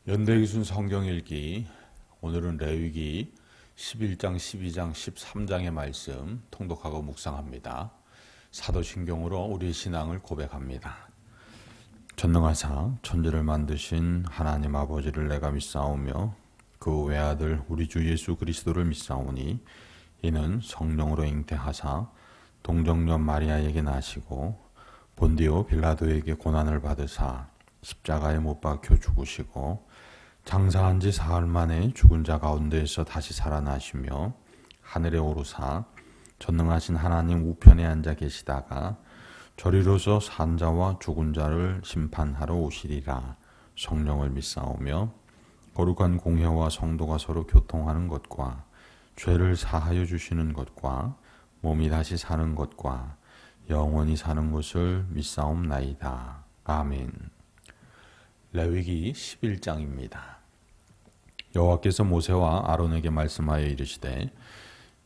연대기순 성경읽기, 오늘은 레위기 11장, 12장, 13장의 말씀 통독하고 묵상합니다. 사도신경으로 우리의 신앙을 고백합니다. 전능하사 천지를 만드신 하나님 아버지를 내가 믿사오며 그 외아들 우리 주 예수 그리스도를 믿사오니 이는 성령으로 잉태하사 동정녀 마리아에게 나시고 본디오 빌라도에게 고난을 받으사 십자가에 못 박혀 죽으시고 장사한 지 사흘 만에 죽은 자 가운데에서 다시 살아나시며 하늘에 오르사 전능하신 하나님 우편에 앉아 계시다가 저리로서 산 자와 죽은 자를 심판하러 오시리라. 성령을 믿사오며 거룩한 공회와 성도가 서로 교통하는 것과 죄를 사하여 주시는 것과 몸이 다시 사는 것과 영원히 사는 것을 믿사옵나이다. 아멘. 레위기 11장입니다. 여호와께서 모세와 아론에게 말씀하여 이르시되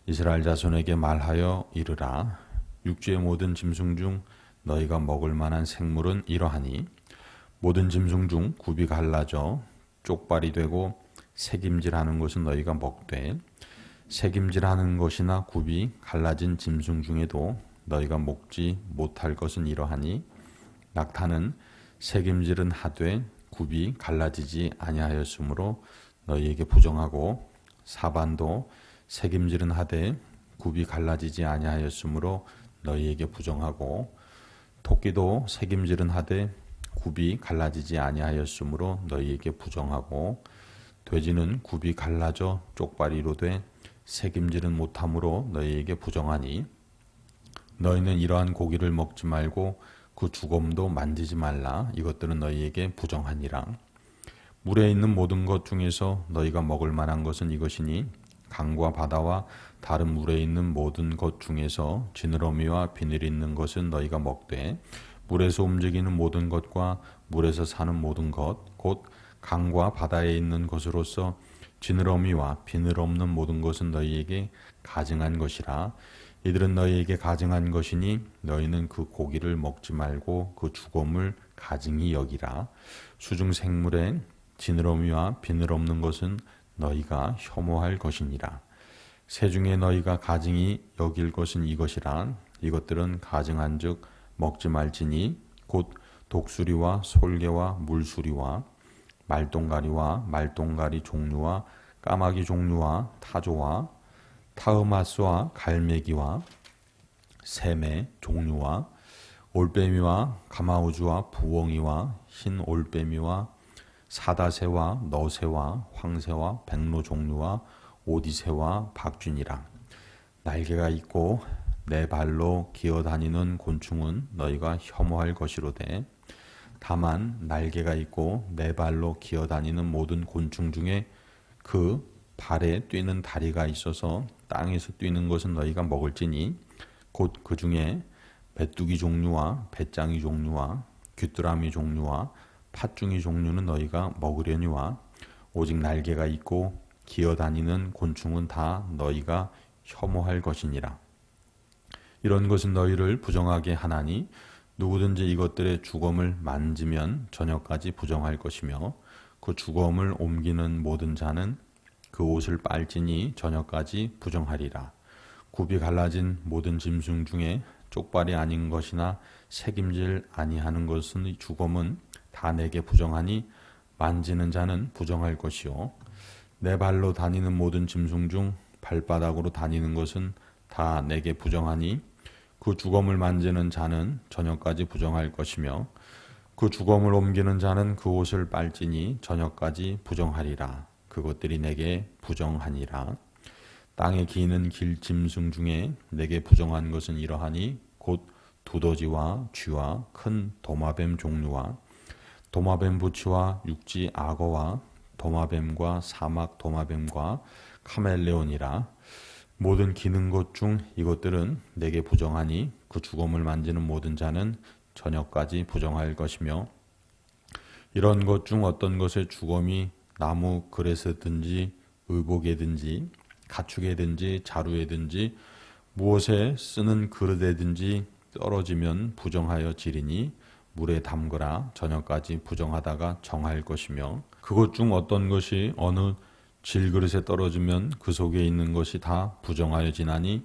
이스라엘 자손에게 말하여 이르라. 육지의 모든 짐승 중 너희가 먹을 만한 생물은 이러하니 모든 짐승 중 굽이 갈라져 쪽발이 되고 새김질하는 것은 너희가 먹되 새김질하는 것이나 굽이 갈라진 짐승 중에도 너희가 먹지 못할 것은 이러하니 낙타는 새김질은 하되 굽이 갈라지지 아니하였으므로 너희에게 부정하고 사반도 새김질은 하되 굽이 갈라지지 아니하였으므로 너희에게 부정하고 토끼도 새김질은 하되 굽이 갈라지지 아니하였으므로 너희에게 부정하고 돼지는 굽이 갈라져 쪽발이로 돼 새김질은 못함으로 너희에게 부정하니 너희는 이러한 고기를 먹지 말고 그 주검도 만지지 말라. 이것들은 너희에게 부정하니라. 물에 있는 모든 것 중에서 너희가 먹을 만한 것은 이것이니 강과 바다와 다른 물에 있는 모든 것 중에서 지느러미와 비늘 있는 것은 너희가 먹되 물에서 움직이는 모든 것과 물에서 사는 모든 것 곧 강과 바다에 있는 것으로서 지느러미와 비늘 없는 모든 것은 너희에게 가증한 것이라. 이들은 너희에게 가증한 것이니 너희는 그 고기를 먹지 말고 그 주검을 가증히 여기라. 수중 생물에 지느러미와 비늘 없는 것은 너희가 혐오할 것이니라. 새 중에 너희가 가증히 여길 것은 이것이라. 이것들은 가증한즉 먹지 말지니 곧 독수리와 솔개와 물수리와 말똥가리와 말똥가리 종류와 까마귀 종류와 타조와 타흐마스와 갈매기와 새매 종류와 올빼미와 가마우주와 부엉이와 흰 올빼미와 사다새와 너새와 황새와 백로 종류와 오디새와 박쥐니라. 날개가 있고 네 발로 기어다니는 곤충은 너희가 혐오할 것이로되 다만 날개가 있고 네 발로 기어다니는 모든 곤충 중에 그 발에 뛰는 다리가 있어서 땅에서 뛰는 것은 너희가 먹을지니 곧 그 중에 메뚜기 종류와 배짱이 종류와 귀뚜라미 종류와 팥중이 종류는 너희가 먹으려니와 오직 날개가 있고 기어다니는 곤충은 다 너희가 혐오할 것이니라. 이런 것은 너희를 부정하게 하나니 누구든지 이것들의 주검을 만지면 저녁까지 부정할 것이며 그 주검을 옮기는 모든 자는 그 옷을 빨지니 저녁까지 부정하리라. 굽이 갈라진 모든 짐승 중에 쪽발이 아닌 것이나 새김질 아니하는 것은 주검은 다 내게 부정하니 만지는 자는 부정할 것이요 내 발로 다니는 모든 짐승 중 발바닥으로 다니는 것은 다 내게 부정하니 그 주검을 만지는 자는 저녁까지 부정할 것이며 그 주검을 옮기는 자는 그 옷을 빨지니 저녁까지 부정하리라. 그것들이 내게 부정하니라. 땅에 기는 길 짐승 중에 내게 부정한 것은 이러하니 곧 두더지와 쥐와 큰 도마뱀 종류와 도마뱀 부치와 육지 악어와 도마뱀과 사막 도마뱀과 카멜레온이라. 모든 기는 것 중 이것들은 내게 부정하니 그 주검을 만지는 모든 자는 저녁까지 부정할 것이며 이런 것 중 어떤 것의 주검이 나무 그릇에든지 의복에든지 가축에든지 자루에든지 무엇에 쓰는 그릇에든지 떨어지면 부정하여 지리니 물에 담그라 저녁까지 부정하다가 정할 것이며 그것 중 어떤 것이 어느 질그릇에 떨어지면 그 속에 있는 것이 다 부정하여지나니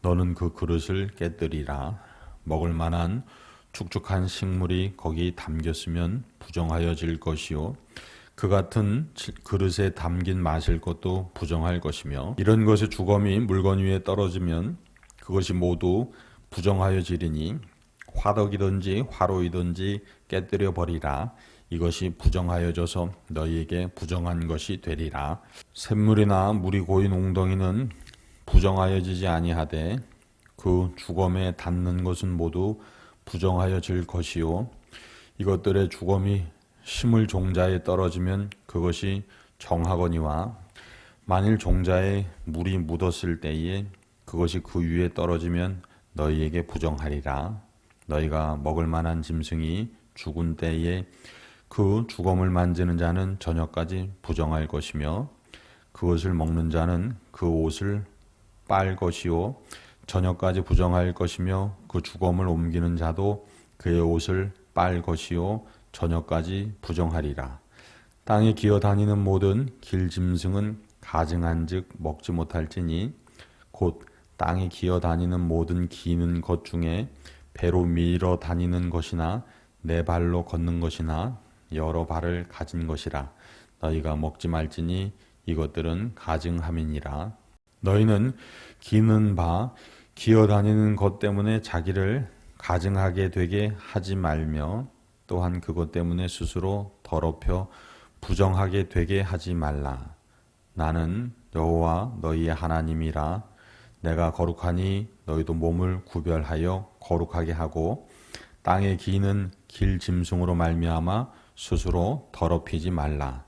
너는 그 그릇을 깨뜨리라. 먹을 만한 축축한 식물이 거기 담겼으면 부정하여질 것이요 그 같은 그릇에 담긴 마실 것도 부정할 것이며 이런 것의 주검이 물건 위에 떨어지면 그것이 모두 부정하여지리니 화덕이든지 화로이든지 깨뜨려 버리라. 이것이 부정하여져서 너희에게 부정한 것이 되리라. 샘물이나 물이 고인 웅덩이는 부정하여지지 아니하되 그 주검에 닿는 것은 모두 부정하여질 것이요 이것들의 주검이 심을 종자에 떨어지면 그것이 정하거니와 만일 종자에 물이 묻었을 때에 그것이 그 위에 떨어지면 너희에게 부정하리라. 너희가 먹을 만한 짐승이 죽은 때에 그 주검을 만지는 자는 저녁까지 부정할 것이며 그것을 먹는 자는 그 옷을 빨 것이요 저녁까지 부정할 것이며 그 주검을 옮기는 자도 그의 옷을 빨 것이요 저녁까지 부정하리라. 땅에 기어다니는 모든 길짐승은 가증한즉 먹지 못할지니 곧 땅에 기어다니는 모든 기는 것 중에 배로 밀어 다니는 것이나 네 발로 걷는 것이나 여러 발을 가진 것이라. 너희가 먹지 말지니 이것들은 가증함이니라. 너희는 기는 바 기어다니는 것 때문에 자기를 가증하게 되게 하지 말며 또한 그것 때문에 스스로 더럽혀 부정하게 되게 하지 말라. 나는 여호와 너희의 하나님이라. 내가 거룩하니 너희도 몸을 구별하여 거룩하게 하고 땅에 기는 길 짐승으로 말미암아 스스로 더럽히지 말라.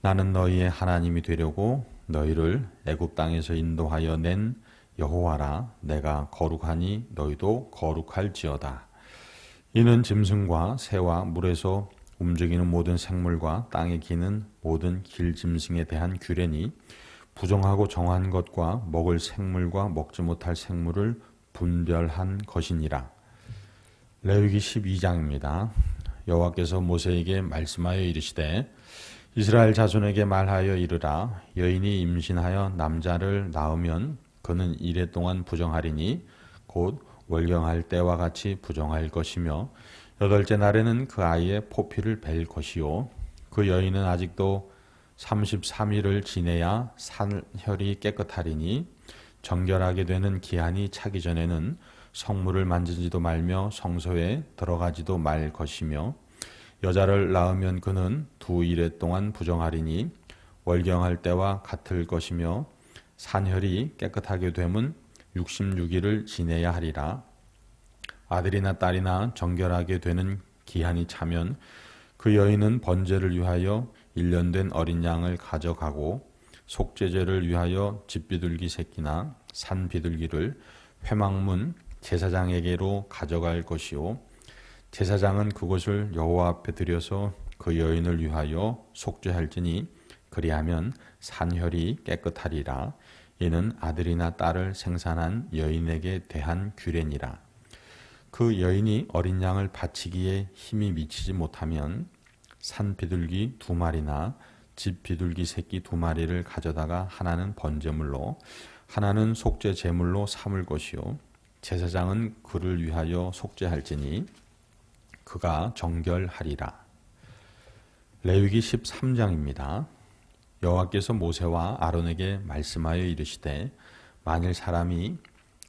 나는 너희의 하나님이 되려고 너희를 애굽 땅에서 인도하여 낸 여호와라. 내가 거룩하니 너희도 거룩할지어다. 이는 짐승과 새와 물에서 움직이는 모든 생물과 땅에 기는 모든 길짐승에 대한 규례니 부정하고 정한 것과 먹을 생물과 먹지 못할 생물을 분별한 것이니라. 레위기 12장입니다. 여호와께서 모세에게 말씀하여 이르시되 이스라엘 자손에게 말하여 이르라. 여인이 임신하여 남자를 낳으면 그는 이레 동안 부정하리니 곧 월경할 때와 같이 부정할 것이며 여덟째 날에는 그 아이의 포피를 벨 것이요 그 여인은 아직도 33일을 지내야 산혈이 깨끗하리니 정결하게 되는 기한이 차기 전에는 성물을 만지지도 말며 성소에 들어가지도 말 것이며 여자를 낳으면 그는 2일 동안 부정하리니 월경할 때와 같을 것이며 산혈이 깨끗하게 되면 66일을 지내야 하리라. 아들이나 딸이나 정결하게 되는 기한이 차면 그 여인은 번제를 위하여 1년 된 어린 양을 가져가고 속죄제를 위하여 집비둘기 새끼나 산비둘기를 회막문 제사장에게로 가져갈 것이요 제사장은 그것을 여호와 앞에 드려서 그 여인을 위하여 속죄할지니 그리하면 산혈이 깨끗하리라. 이는 아들이나 딸을 생산한 여인에게 대한 규례니라. 그 여인이 어린 양을 바치기에 힘이 미치지 못하면 산 비둘기 2마리나 집 비둘기 새끼 2마리를 가져다가 하나는 번제물로 하나는 속죄 제물로 삼을 것이요 제사장은 그를 위하여 속죄할지니 그가 정결하리라. 레위기 13장입니다. 여호와께서 모세와 아론에게 말씀하여 이르시되 만일 사람이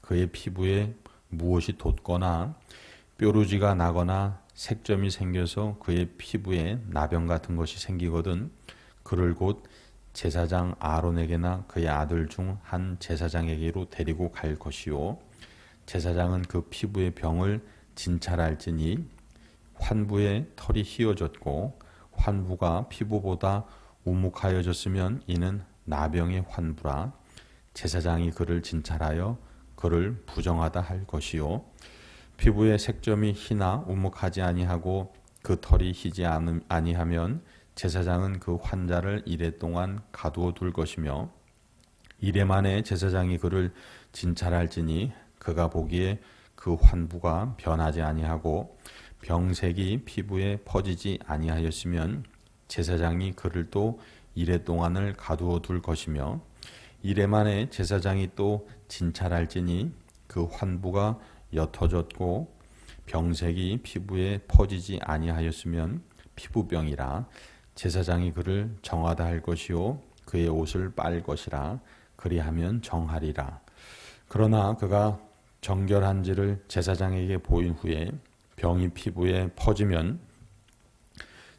그의 피부에 무엇이 돋거나 뾰루지가 나거나 색점이 생겨서 그의 피부에 나병 같은 것이 생기거든 그를 곧 제사장 아론에게나 그의 아들 중 한 제사장에게로 데리고 갈 것이요 제사장은 그 피부의 병을 진찰할지니 환부에 털이 휘어졌고 환부가 피부보다 우묵하여졌으면 이는 나병의 환부라. 제사장이 그를 진찰하여 그를 부정하다 할 것이요 피부의 색점이 희나 우묵하지 아니하고 그 털이 희지 아니하면 제사장은 그 환자를 이레 동안 가두어 둘 것이며 이레 만에 제사장이 그를 진찰할지니 그가 보기에 그 환부가 변하지 아니하고 병색이 피부에 퍼지지 아니하였으면 제사장이 그를 또 이레 동안을 가두어 둘 것이며 이레 만에 제사장이 또 진찰할지니 그 환부가 옅어졌고 병색이 피부에 퍼지지 아니하였으면 피부병이라 제사장이 그를 정하다 할 것이요 그의 옷을 빨 것이라 그리하면 정하리라. 그러나 그가 정결한지를 제사장에게 보인 후에 병이 피부에 퍼지면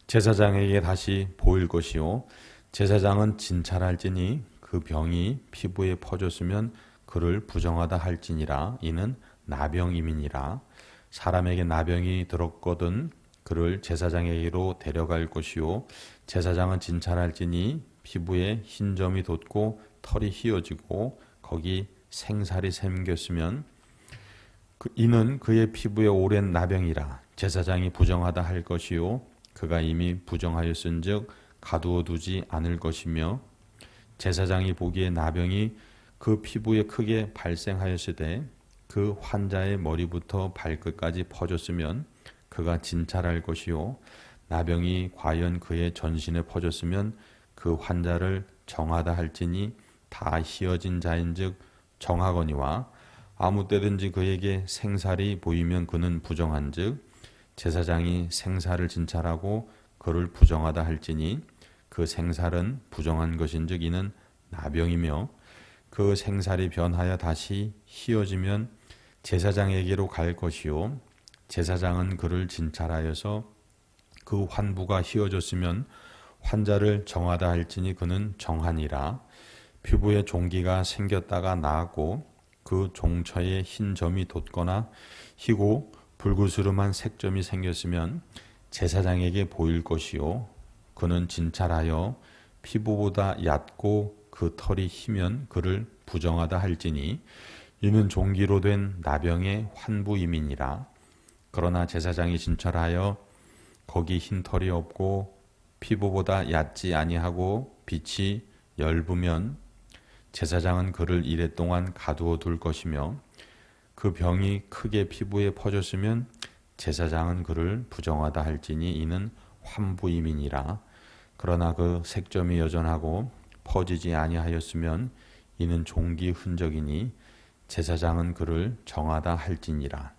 제사장에게 다시 보일 것이요 제사장은 진찰할지니 그 병이 피부에 퍼졌으면 그를 부정하다 할지니라. 이는 나병임이니라. 사람에게 나병이 들었거든 그를 제사장에게로 데려갈 것이요 제사장은 진찰할지니 피부에 흰 점이 돋고 털이 휘어지고 거기 생살이 생겼으면 이는 그의 피부에 오랜 나병이라. 제사장이 부정하다 할 것이요 그가 이미 부정하였은즉 가두어 두지 않을 것이며 제사장이 보기에 나병이 그 피부에 크게 발생하였으되 그 환자의 머리부터 발끝까지 퍼졌으면 그가 진찰할 것이요 나병이 과연 그의 전신에 퍼졌으면 그 환자를 정하다 할지니 다 희어진 자인즉 정하거니와 아무 때든지 그에게 생살이 보이면 그는 부정한즉 제사장이 생살을 진찰하고 그를 부정하다 할지니 그 생살은 부정한 것인즉 이는 나병이며 그 생살이 변하여 다시 희어지면 제사장에게로 갈 것이요 제사장은 그를 진찰하여서 그 환부가 희어졌으면 환자를 정하다 할지니 그는 정하니라. 피부에 종기가 생겼다가 나았고 그 종처에 흰 점이 돋거나 희고 불구스름한 색점이 생겼으면 제사장에게 보일 것이요 그는 진찰하여 피부보다 얕고 그 털이 희면 그를 부정하다 할지니 이는 종기로 된 나병의 환부임이니라. 그러나 제사장이 진찰하여 거기 흰 털이 없고 피부보다 얕지 아니하고 빛이 엷으면 제사장은 그를 이레 동안 가두어 둘 것이며 그 병이 크게 피부에 퍼졌으면 제사장은 그를 부정하다 할지니 이는 환부임이니라. 그러나 그 색점이 여전하고 퍼지지 아니하였으면 이는 종기 흔적이니 제사장은 그를 정하다 할지니라.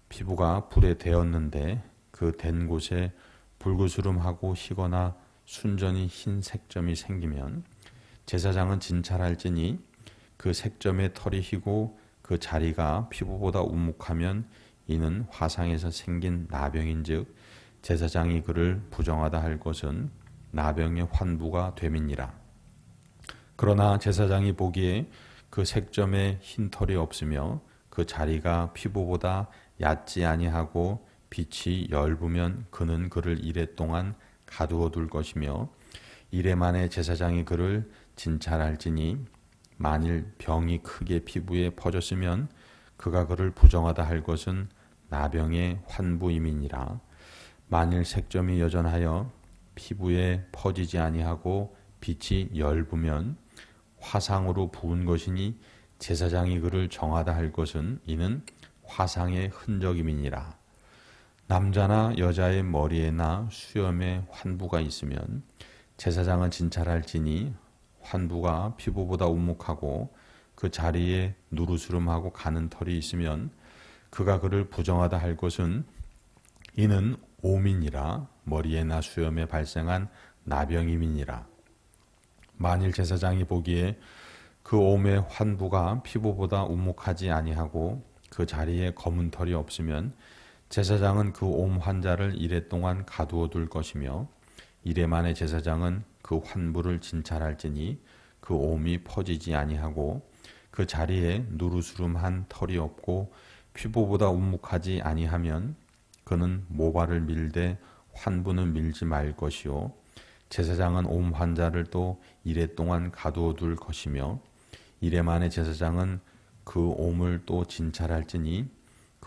피부가 불에 데었는데 그 댄 곳에 불구스름하고 희거나 순전히 흰 색점이 생기면 제사장은 진찰할지니 그 색점의 털이 희고 그 자리가 피부보다 우묵하면 이는 화상에서 생긴 나병인즉 제사장이 그를 부정하다 할 것은 나병의 환부가 됨이니라. 그러나 제사장이 보기에 그 색점에 흰 털이 없으며 그 자리가 피부보다 얕지 아니하고 빛이 엷으면 그는 그를 이레 동안 가두어 둘 것이며 이레 만에 제사장이 그를 진찰할지니 만일 병이 크게 피부에 퍼졌으면 그가 그를 부정하다 할 것은 나병의 환부임이니라. 만일 색점이 여전하여 피부에 퍼지지 아니하고 빛이 엷으면 화상으로 부은 것이니 제사장이 그를 정하다 할 것은 이는 화상의 흔적임이니라. 남자나 여자의 머리에나 수염에 환부가 있으면 제사장은 진찰할지니 환부가 피부보다 우묵하고 그 자리에 누르스름하고 가는 털이 있으면 그가 그를 부정하다 할 것은 이는 옴이니라. 머리에나 수염에 발생한 나병임이니라. 만일 제사장이 보기에 그 옴의 환부가 피부보다 우묵하지 아니하고 그 자리에 검은 털이 없으면 제사장은 그 옴 환자를 이레 동안 가두어 둘 것이며 이레 만에 제사장은 그 환부를 진찰할지니 그 옴이 퍼지지 아니하고 그 자리에 누르스름한 털이 없고 피부보다 우묵하지 아니하면 그는 모발을 밀되 환부는 밀지 말 것이요 제사장은 옴 환자를 또 이레 동안 가두어 둘 것이며 이레 만에 제사장은 그 옴을 또 진찰할지니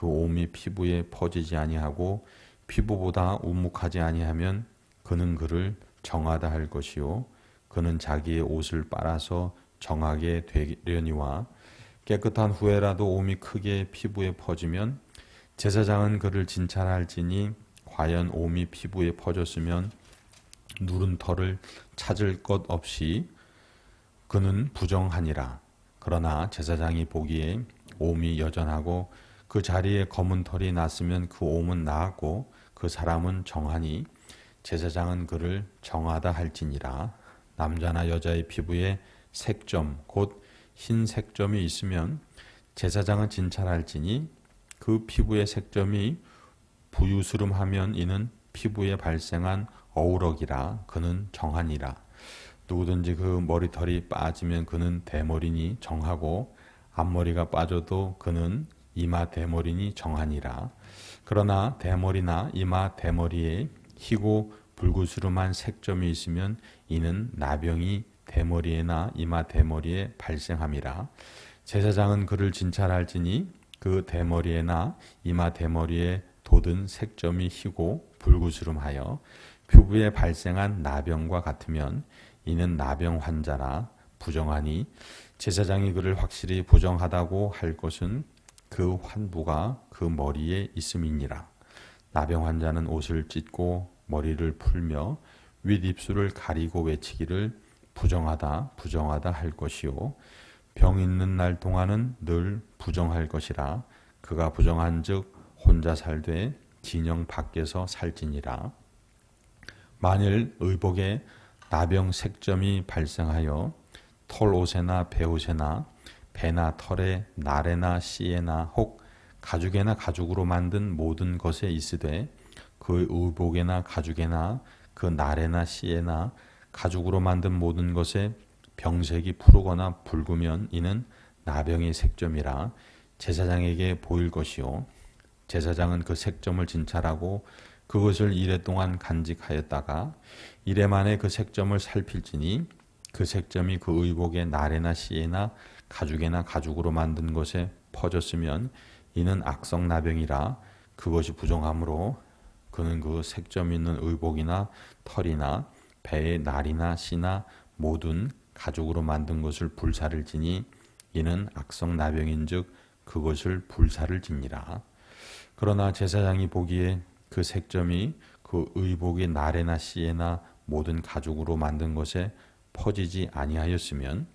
그 옴이 피부에 퍼지지 아니하고 피부보다 우묵하지 아니하면 그는 그를 정하다 할 것이요 그는 자기의 옷을 빨아서 정하게 되려니와 깨끗한 후에라도 옴이 크게 피부에 퍼지면 제사장은 그를 진찰할지니 과연 옴이 피부에 퍼졌으면 누른 털을 찾을 것 없이 그는 부정하니라. 그러나 제사장이 보기에 옴이 여전하고 그 자리에 검은 털이 났으면 그 옴은 나았고 그 사람은 정하니 제사장은 그를 정하다 할지니라. 남자나 여자의 피부에 색점 곧 흰 색점이 있으면 제사장은 진찰할지니 그 피부의 색점이 부유스름하면 이는 피부에 발생한 어우럭이라. 그는 정하니라. 누구든지 그 머리털이 빠지면 그는 대머리니 정하고 앞머리가 빠져도 그는 이마 대머리니 정하니라. 그러나 대머리나 이마 대머리에 희고 불구스름한 색점이 있으면 이는 나병이 대머리에나 이마 대머리에 발생함이라. 제사장은 그를 진찰할지니 그 대머리에나 이마 대머리에 돋은 색점이 희고 불구스름하여 피부에 발생한 나병과 같으면 이는 나병 환자라. 부정하니 제사장이 그를 확실히 부정하다고 할 것은 그 환부가 그 머리에 있음이니라. 나병 환자는 옷을 찢고 머리를 풀며 윗입술을 가리고 외치기를 부정하다 부정하다 할 것이요 병 있는 날 동안은 늘 부정할 것이라. 그가 부정한즉 혼자 살되 진영 밖에서 살지니라. 만일 의복에 나병 색점이 발생하여 털옷에나 배옷에나 배나 털에 날에나 씨에나 혹 가죽에나 가죽으로 만든 모든 것에 있으되 그 의복에나 가죽에나 그 날에나 씨에나 가죽으로 만든 모든 것에 병색이 푸르거나 붉으면 이는 나병의 색점이라. 제사장에게 보일 것이요 제사장은 그 색점을 진찰하고 그것을 이레 동안 간직하였다가 이레 만에 그 색점을 살필지니 그 색점이 그 의복의 날에나 씨에나 가죽에나 가죽으로 만든 것에 퍼졌으면 이는 악성 나병이라. 그것이 부정하므로 그는 그 색점 있는 의복이나 털이나 배의 날이나 씨나 모든 가죽으로 만든 것을 불사를 지니 이는 악성 나병인즉 그것을 불사를 지니라. 그러나 제사장이 보기에 그 색점이 그 의복의 날에나 씨에나 모든 가죽으로 만든 것에 퍼지지 아니하였으면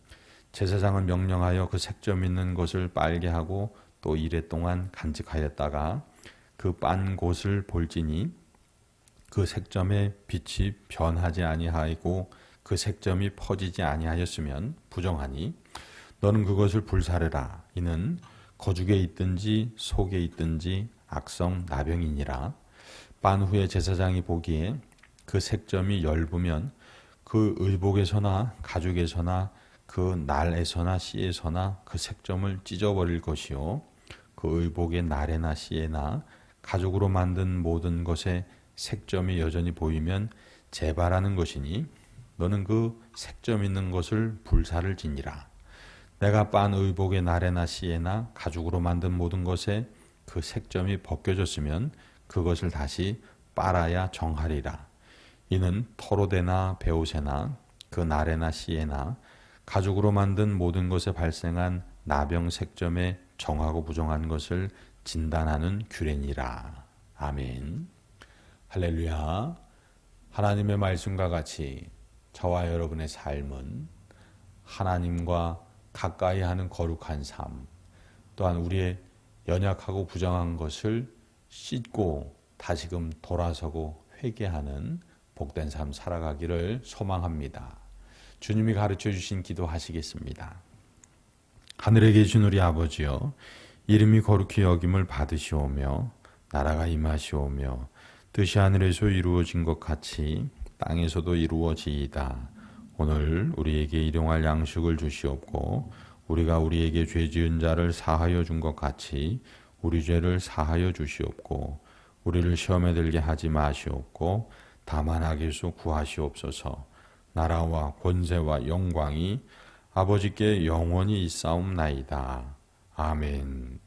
제사장은 명령하여 그 색점 있는 것을 빨게 하고 또 이레 동안 간직하였다가 그 빤 곳을 볼지니 그 색점의 빛이 변하지 아니하고 그 색점이 퍼지지 아니하였으면 부정하니 너는 그것을 불사르라. 이는 거죽에 있든지 속에 있든지 악성 나병이니라. 빤 후에 제사장이 보기에 그 색점이 엷으면 그 의복에서나 가죽에서나 그 날에서나 씨에서나 그 색점을 찢어버릴 것이요 그 의복의 날에나 씨에나 가죽으로 만든 모든 것에 색점이 여전히 보이면 재발하는 것이니 너는 그 색점 있는 것을 불사를 지니라. 내가 빤 의복의 날에나 씨에나 가죽으로 만든 모든 것에 그 색점이 벗겨졌으면 그것을 다시 빨아야 정하리라. 이는 털옷에나 배옷에나 그 날에나 씨에나 가죽으로 만든 모든 것에 발생한 나병 색점에 정하고 부정한 것을 진단하는 규례니라. 아멘. 할렐루야. 하나님의 말씀과 같이 저와 여러분의 삶은 하나님과 가까이 하는 거룩한 삶, 또한 우리의 연약하고 부정한 것을 씻고 다시금 돌아서고 회개하는 복된 삶 살아가기를 소망합니다. 주님이 가르쳐 주신 기도 하시겠습니다. 하늘에 계신 우리 아버지여, 이름이 거룩히 여김을 받으시오며 나라가 임하시오며 뜻이 하늘에서 이루어진 것 같이 땅에서도 이루어지이다. 오늘 우리에게 일용할 양식을 주시옵고 우리가 우리에게 죄 지은 자를 사하여 준 것 같이 우리 죄를 사하여 주시옵고 우리를 시험에 들게 하지 마시옵고 다만 악에서 구하시옵소서. 나라와 권세와 영광이 아버지께 영원히 있사옵나이다. 아멘.